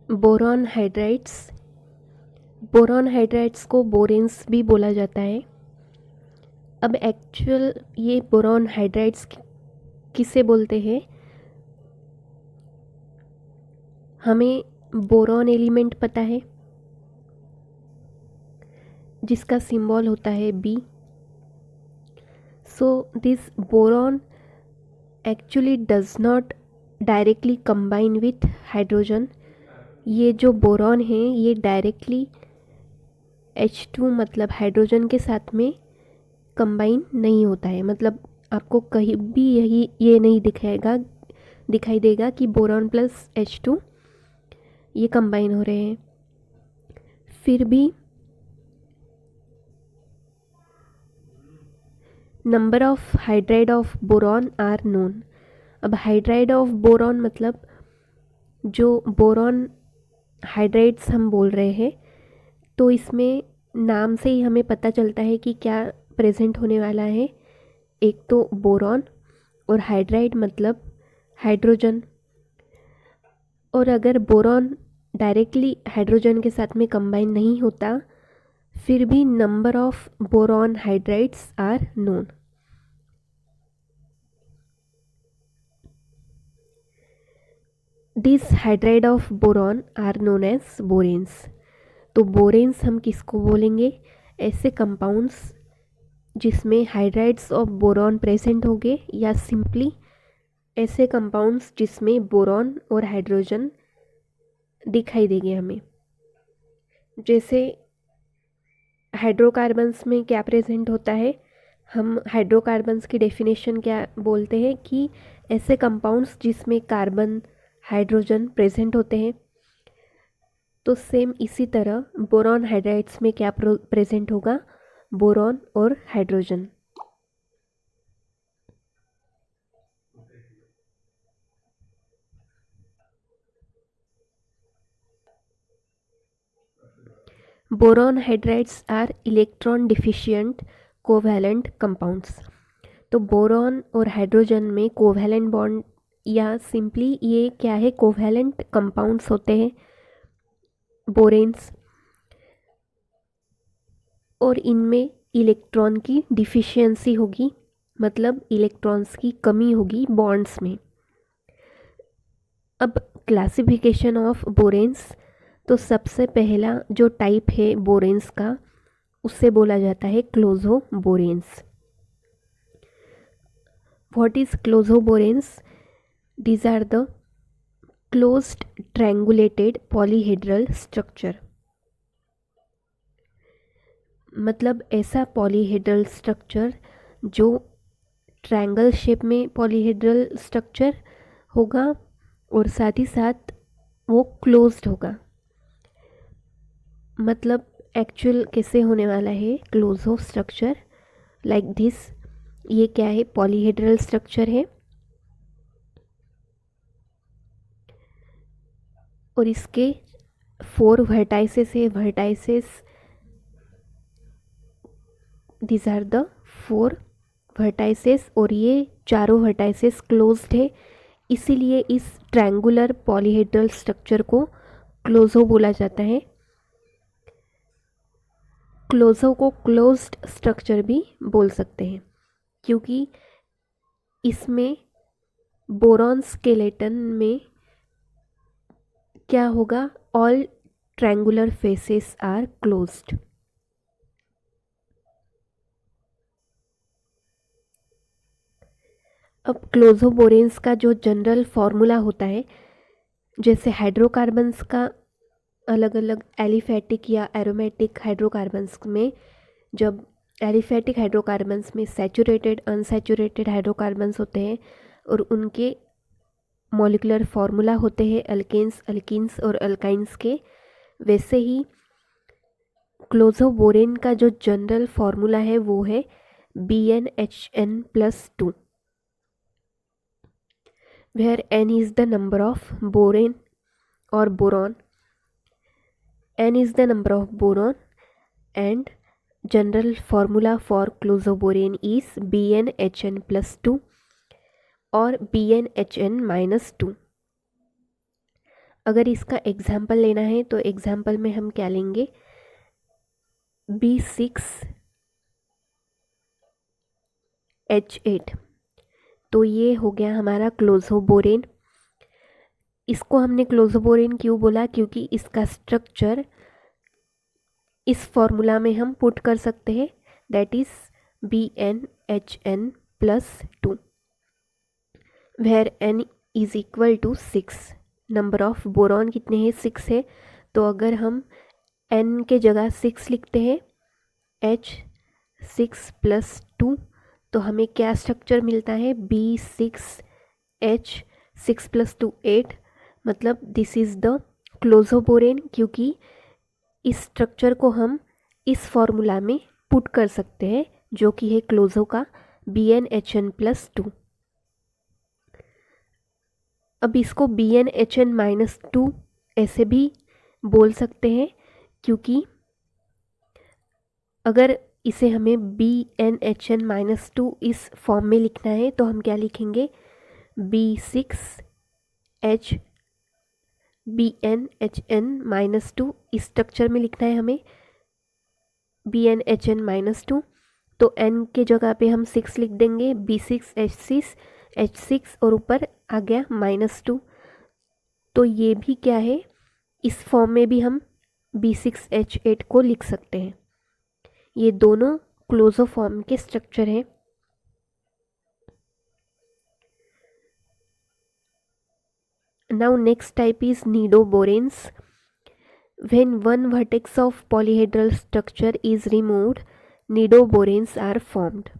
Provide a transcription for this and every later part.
Boron hydrides. Boron hydrides को बोरेन्स भी बोला जाता है। अब एक्चुअल ये बोरॉन हाइड्राइड्स किसे बोलते हैं? हमें बोरॉन एलिमेंट पता है जिसका सिंबल होता है B. So this boron actually does not directly combine with hydrogen. ये जो बोरॉन है ये डायरेक्टली H2 मतलब हाइड्रोजन के साथ में कंबाइन नहीं होता है। मतलब आपको कहीं भी यही ये नहीं दिखाई देगा कि बोरॉन प्लस H2 ये कंबाइन हो रहे हैं। फिर भी number of hydride of boron are known. अब हाइड्राइड ऑफ बोरॉन मतलब जो बोरॉन हाइड्राइड्स हम बोल रहे हैं, तो इसमें नाम से ही हमें पता चलता है कि क्या प्रेजेंट होने वाला है। एक तो बोरॉन और हाइड्राइड मतलब हाइड्रोजन। और अगर बोरॉन डायरेक्टली हाइड्रोजन के साथ में कंबाइन नहीं होता, फिर भी number of boron hydrides are known. This hydride of boron are known as boranes. तो बोरेन्स हम किसको बोलेंगे? ऐसे कंपाउंड्स जिसमें हाइड्राइड्स ऑफ बोरॉन प्रेजेंट होंगे, या सिंपली ऐसे कंपाउंड्स जिसमें बोरॉन और हाइड्रोजन दिखाई देंगे हमें। जैसे हाइड्रोकार्बन्स में क्या प्रेजेंट होता है? हम हाइड्रोकार्बन्स की डेफिनेशन क्या बोलते हैं कि ऐसे कंपाउंड्स जिसमें कार्बन हाइड्रोजन प्रेजेंट होते हैं। तो सेम इसी तरह बोरॉन हाइड्राइड्स में क्या प्रेजेंट होगा? बोरॉन और hydrogen. Boron hydrides are electron deficient covalent compounds. तो बोरॉन और हाइड्रोजन में कोवैलेंट बॉन्ड, या सिंपली ये क्या है, कोवैलेंट कंपाउंड्स होते हैं बोरेन्स। और इनमें इलेक्ट्रॉन की डिफिशियंसी होगी, मतलब इलेक्ट्रॉन्स की कमी होगी बॉन्ड्स में। अब क्लासिफिकेशन ऑफ बोरेन्स, तो सबसे पहला जो टाइप है बोरेन्स का उससे बोला जाता है closo boranes. What is closo boranes? These are the closed triangulated polyhedral structure. मतलब ऐसा पॉलीहेड्रल स्ट्रक्चर जो ट्रायंगल शेप में पॉलीहेड्रल स्ट्रक्चर होगा और साथ ही साथ वो क्लोज्ड होगा। मतलब एक्चुअल कैसे होने वाला है क्लोजो स्ट्रक्चर? Like this. ये क्या है? पॉलीहेड्रल स्ट्रक्चर है और इसके 4 वर्टाइसेस है। Vertices, these are the 4 vertices, और ये चारों वर्टाइसेस क्लोज्ड है। इसीलिए इस ट्रायंगुलर पॉलीहेड्रल स्ट्रक्चर को क्लोजो बोला जाता है। क्लोजो को क्लोज्ड स्ट्रक्चर भी बोल सकते हैं क्योंकि इसमें बोरॉन स्केलेटन में क्या होगा? All triangular faces are closed. अब क्लोजो बोरेन्स का जो जनरल फॉर्मूला होता है, जैसे हाइड्रोकार्बन्स का अलग अलग एलिफेटिक या एरोमेटिक हाइड्रोकार्बन्स में, जब एलिफेटिक हाइड्रोकार्बन्स में सैचुरेटेड अनसैचुरेटेड हाइड्रोकार्बन्स होते हैं और उनके मॉलिक्यूलर फार्मूला होते हैं अल्केन्स, अल्कीन्स और अल्काइन्स के, वैसे ही क्लोजो बोरेन का जो जनरल फार्मूला है वो है BnHn+2, where n is the number of boron or boron. N is the number of boron and general formula for clozoboron is BnHn+2 or BnHn-2. अगर इसका एग्जाम्पल लेना है तो एग्जाम्पल में हम क्या लेंगे, B6H8। तो ये हो गया हमारा क्लोजोबोरेन। इसको हमने क्लोजोबोरेन क्यों बोला, क्योंकि इसका स्ट्रक्चर इस फॉर्मूला में हम पुट कर सकते हैं, that is BnHn+2 where n is equal to 6। Number of boron कितने हैं, 6 है। तो अगर हम n के जगह 6 लिखते हैं, H6+2, तो हमें क्या स्ट्रक्चर मिलता है, B6H6+2 8। मतलब दिस इज़ द क्लोजोबोरेन, क्योंकि इस स्ट्रक्चर को हम इस फॉर्मूला में पुट कर सकते हैं, जो कि है क्लोजो का BnHn+2। अब इसको BnHn-2 ऐसे भी बोल सकते हैं, क्योंकि अगर इसे हमें BnHn-2 इस फॉर्म में लिखना है तो हम क्या लिखेंगे, BnHn-2 इस स्ट्रक्चर में लिखना है हमें, BnHn-2। तो n के जगह पे हम 6 लिख देंगे, B6H6 और ऊपर आ गया -2। तो ये भी क्या है, इस फॉर्म में भी हम B6H8 को लिख सकते हैं। ये दोनों क्लोजो फॉर्म के स्ट्रक्चर हैं। Now next type is nidoboranes. When one vertex of polyhedral structure is removed, nidoboranes are formed.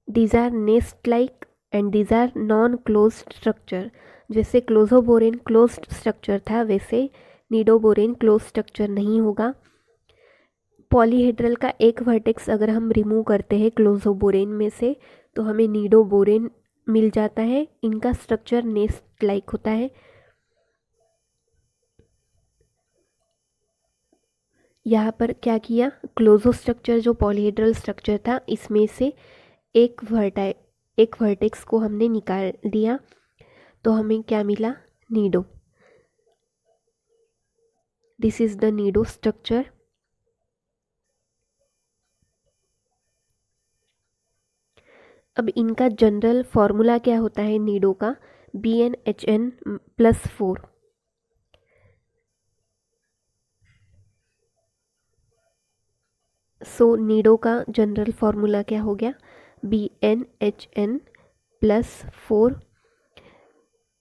These are nest-like and these are non-closed structure. जैसे क्लोजोबोरेन क्लोज्ड स्ट्रक्चर था, वैसे निडोबोरेन क्लोज स्ट्रक्चर नहीं होगा। पॉलीहेड्रल का एक vertex अगर हम रिमूव करते हैं क्लोजोबोरेन में से, तो हमें निडोबोरेन मिल जाता है। इनका स्ट्रक्चर नेस्ट लाइक होता है। यहाँ पर क्या किया, क्लोजो स्ट्रक्चर जो पॉलीहेड्रल स्ट्रक्चर था, इसमें से एक वर्टेक्स को हमने निकाल दिया, तो हमें क्या मिला, Nido. This is the Nido structure. अब इनका जनरल फॉर्मूला क्या होता है नीडो का, BnHn+4। सो नीडो का जनरल फॉर्मूला क्या हो गया, BnHn+4।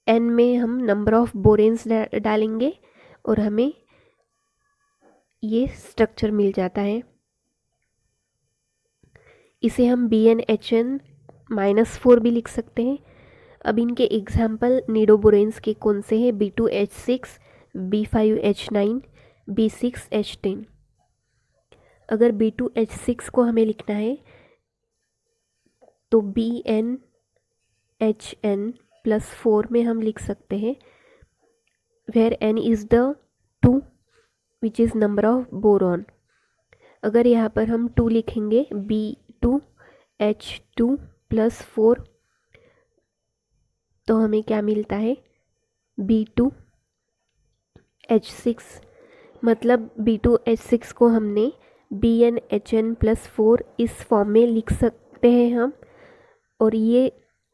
n में हम नंबर ऑफ बोरेन्स डालेंगे और हमें ये स्ट्रक्चर मिल जाता है। इसे हम BnHn-4 भी लिख सकते हैं। अब इनके एग्जाम्पल निडोबोरेन्स के कौन से हैं, B2H6, B5H9, B6H10। अगर B2H6 को हमें लिखना है तो BnHn+4 में हम लिख सकते हैं, where n is the 2 which is number of boron. अगर यहाँ पर हम 2 लिखेंगे, B2H2+4, तो हमें क्या मिलता है, B2H6। मतलब B2H6 को हमने BnHn+4 इस फॉर्म में लिख सकते हैं हम। और ये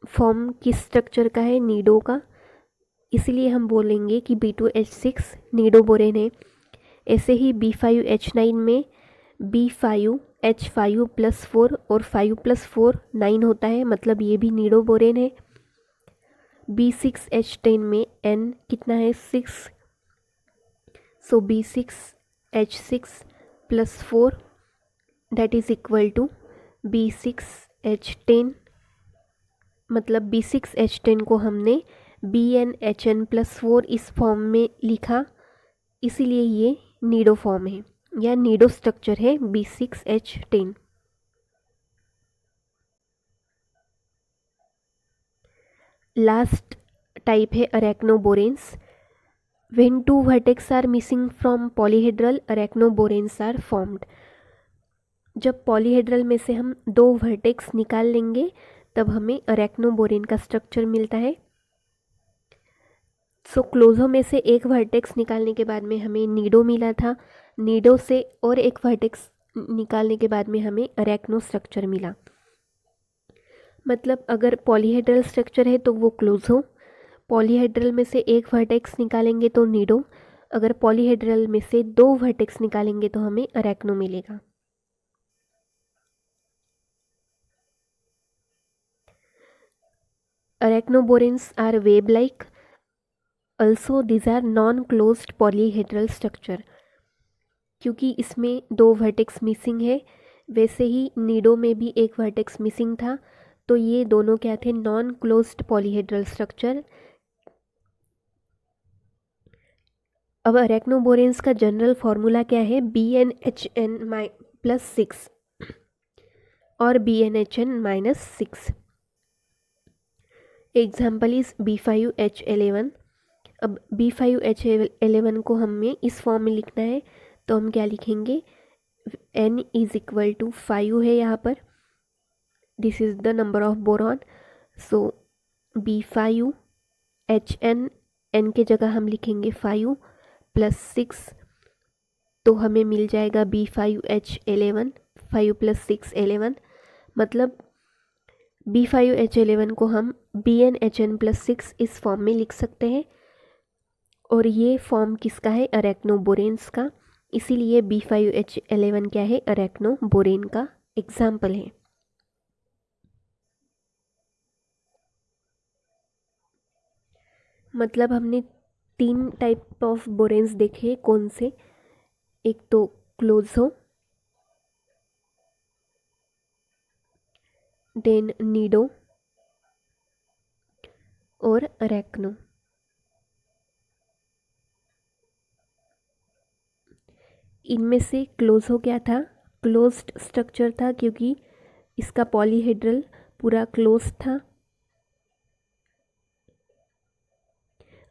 फॉर्म किस स्ट्रक्चर का है, नीडो का, इसलिए हम बोलेंगे कि B2H6 नीडोबोरेन है। ऐसे ही B5H9 में B5H5+4 और 5+4 9 होता है, मतलब ये भी नीडोबोरेन है। B6H10 में n कितना है, 6। So B6H6+4 that is equal to B6H10। मतलब B6H10 को हमने BnHn+4 इस फॉर्म में लिखा, इसीलिए ये नीडो फॉर्म है या नीडो स्ट्रक्चर है B6H10। लास्ट टाइप है arachnoboranes. When 2 vertex are missing from polyhedral, arachnoboranes are formed. जब पॉलीहेड्रल में से हम 2 वर्टेक्स निकाल लेंगे तब हमें अरेक्नोबोरेन का स्ट्रक्चर मिलता है। सो क्लोजो में से एक वर्टेक्स निकालने के बाद में हमें नीडो मिला था, नीडो से और एक वर्टेक्स निकालने के बाद में हमें अरेक्नो स्ट्रक्चर मिला। मतलब अगर पॉलीहेड्रल स्ट्रक्चर है तो वो क्लोजो, पॉलीहेड्रल में से एक वर्टेक्स निकालेंगे तो नीडो, अगर पॉलीहेड्रल में से दो वर्टेक्स निकालेंगे तो हमें अरेक्नो मिलेगा। Arachnoboranes are web like, also these are non-closed polyhedral structure। क्योंकि इसमें दो वर्टेक्स मिसिंग है, वैसे ही नीडो में भी एक वर्टेक्स मिसिंग था, तो ये दोनों क्या थे, नॉन क्लोज्ड पॉलीहेड्रल स्ट्रक्चर। अब अरेक्नोबोरेन्स का जनरल फॉर्मूला क्या है, BnHn +6 और BnHn-6। Example is B5H11। अब B5H11 को हमें इस फॉर्म में लिखना है, तो हम क्या लिखेंगे, N = 5 है यहाँ पर, this is the number of boron. So B5HN, N के जगह हम लिखेंगे 5 + 6, तो हमें मिल जाएगा B5H11, 5 + 6 11। मतलब B5H11 को हम BnHn+6 इस फॉर्म में लिख सकते हैं, और ये फॉर्म किसका है, अरेक्नोबोरेन्स का, इसीलिए B5H11 क्या है, अरेक्नोबोरेन का एग्जाम्पल है। मतलब हमने 3 टाइप ऑफ बोरेन्स देखे, कौन से, एक तो क्लोजो, देन नीडो और अरेक्नो। इनमें से क्लोजो क्या था, क्लोज्ड स्ट्रक्चर था, क्योंकि इसका पॉलीहेड्रल पूरा क्लोज था।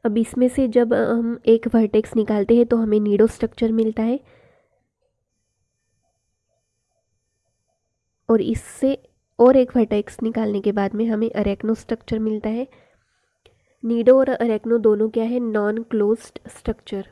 अब इसमें से जब हम एक वर्टेक्स निकालते हैं तो हमें नीडो स्ट्रक्चर मिलता है, और इससे और एक वर्टेक्स निकालने के बाद में हमें अरेक्नो स्ट्रक्चर मिलता है। नीडो और अरेक्नो दोनों क्या है, नॉन क्लोज्ड स्ट्रक्चर।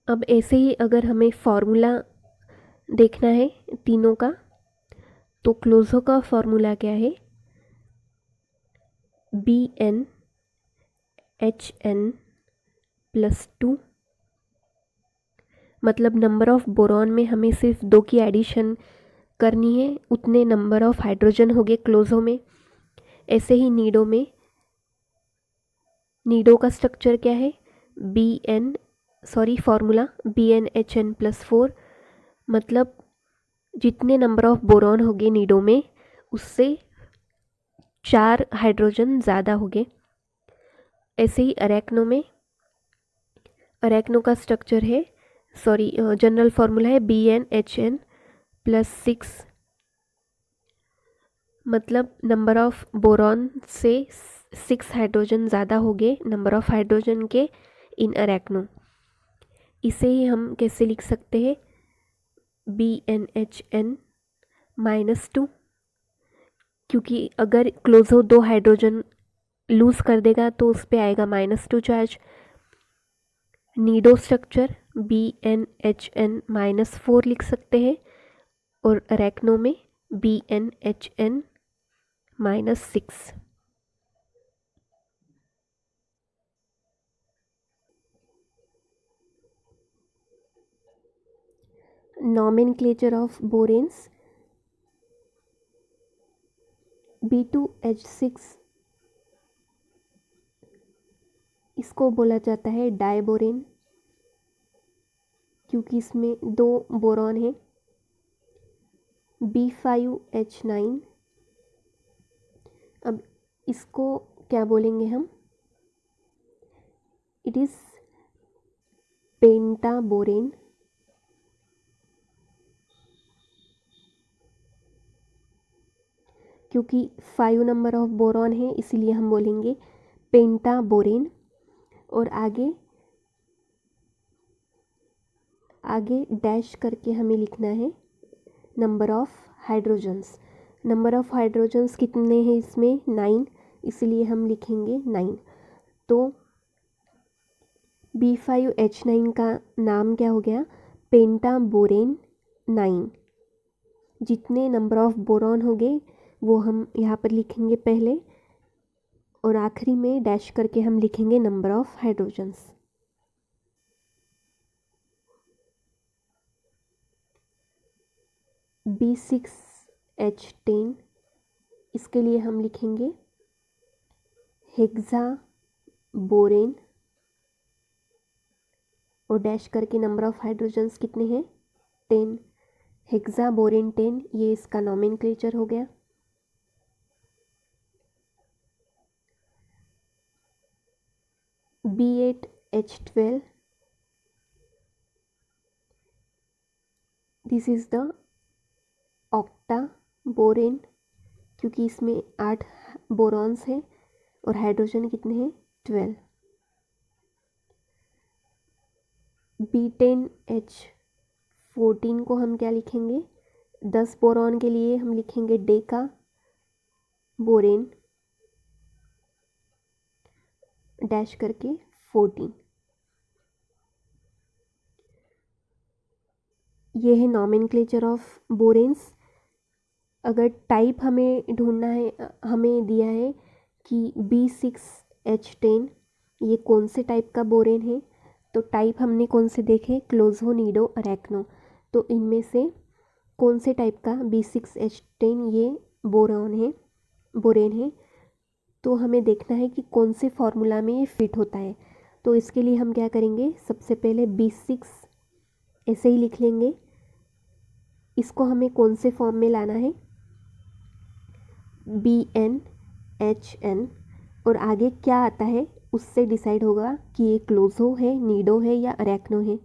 अब ऐसे ही अगर हमें फॉर्मूला देखना है तीनों का, तो क्लोजो का फॉर्मूला क्या है, BnHn+2। मतलब नंबर ऑफ बोरॉन में हमें सिर्फ 2 की एडिशन करनी है, उतने नंबर ऑफ हाइड्रोजन हो गए क्लोजो में। ऐसे ही नीडो में, नीडो का स्ट्रक्चर क्या है, फॉर्मूला BnHn+4। मतलब जितने नंबर ऑफ बोरॉन हो गए नीडो में, उससे 4 हाइड्रोजन ज़्यादा हो गए। ऐसे ही अरेक्नो में, अरेक्नो का स्ट्रक्चर है, जनरल फॉर्मूला है BnHn+6। मतलब नंबर ऑफ बोरॉन से 6 हाइड्रोजन ज़्यादा हो गए नंबर ऑफ हाइड्रोजन के इन अरेक्नो। इसे ही हम कैसे लिख सकते हैं, BnHn-2, क्योंकि अगर क्लोजो 2 हाइड्रोजन लूज़ कर देगा तो उस पर आएगा -2 चार्ज। नीडो स्ट्रक्चर BnHn-4 लिख सकते हैं, और अरेक्नो में BnHn-6। नॉमेनक्लेचर ऑफ बोरेन्स, B2H6 इसको बोला जाता है डायबोरेन, क्योंकि इसमें 2 बोरॉन हैं। B5H9, अब इसको क्या बोलेंगे हम, इट इज़ पेंटाबोरेन। क्योंकि 5 नंबर ऑफ बोरॉन है, इसीलिए हम बोलेंगे पेंटाबोरेन। और आगे आगे डैश करके हमें लिखना है number of hydrogens. Number of hydrogens कितने हैं इसमें? 9, इसलिए हम लिखेंगे 9। तो B5H9 का नाम क्या हो गया? पेंटाबोरेन 9। जितने नंबर ऑफ़ बोरॉन हो गए वो हम यहाँ पर लिखेंगे पहले, और आखिरी में डैश करके हम लिखेंगे नंबर ऑफ़ हाइड्रोजन्स। B6H10, इसके लिए हम लिखेंगे हेक्सा बोरेन, और डैश करके नंबर ऑफ़ हाइड्रोजन्स कितने हैं? 10। हेक्सा बोरेन 10, ये इसका नॉमेनक्लेचर हो गया। B8H12, this is the octa borane, क्योंकि इसमें 8 बोरॉन्स हैं और हाइड्रोजन कितने हैं? 12। B10H14 को हम क्या लिखेंगे? 10 बोरॉन के लिए हम लिखेंगे डेका बोरेन, डैश करके 14। ये है नॉमेनक्लेचर ऑफ बोरेन्स। अगर टाइप हमें ढूंढना है, हमें दिया है कि B6H10 ये कौन से टाइप का बोरेन है, तो टाइप हमने कौन से देखे? क्लोजो, नीडो, अरेक्नो। तो इनमें से कौन से टाइप का B6H10 ये बोरेन है, तो हमें देखना है कि कौन से फॉर्मूला में ये फिट होता है। तो इसके लिए हम क्या करेंगे? सबसे पहले B6 ऐसे ही लिख लेंगे। इसको हमें कौन से फॉर्म में लाना है? BnHn, और आगे क्या आता है उससे डिसाइड होगा कि ये क्लोजो है, नीडो है या अरेक्नो है।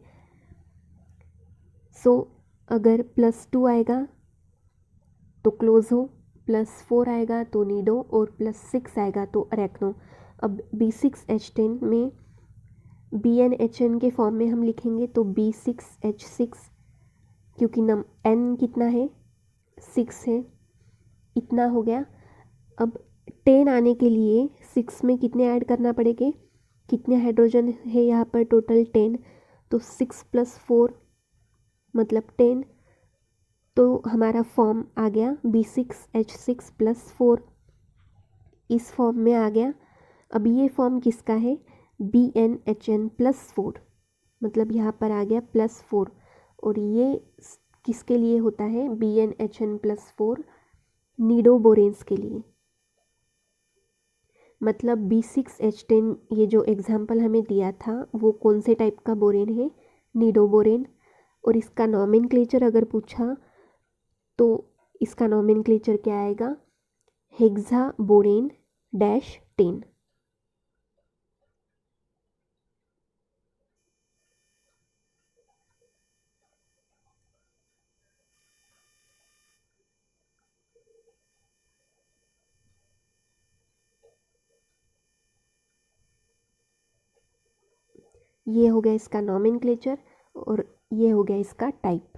सो अगर +2 आएगा तो क्लोजो, +4 आएगा तो नीडो, और +6 आएगा तो अरेक्नो। अब B6H10 में BnHn के फॉर्म में हम लिखेंगे तो B6H6, क्योंकि n कितना है? 6 है, इतना हो गया। अब 10 आने के लिए 6 में कितने ऐड करना पड़ेंगे? कितने हाइड्रोजन है यहाँ पर? टोटल 10, तो 6 + 4 मतलब 10। तो हमारा फॉर्म आ गया B6H6 + 4, इस फॉर्म में आ गया। अब ये फॉर्म किसका है? BnHn + 4, मतलब यहाँ पर आ गया +4, और ये किसके लिए होता है? BnHn + 4 नीडो बोरेन्स के लिए। मतलब B6H10 ये जो एग्जाम्पल हमें दिया था वो कौन से टाइप का बोरेन है? Nido borane. और इसका नॉमेनक्लेचर अगर पूछा तो इसका नॉमेनक्लेचर क्या आएगा? Hexa borane -10। ये हो गया इसका नॉमेनक्लेचर, और ये हो गया इसका टाइप।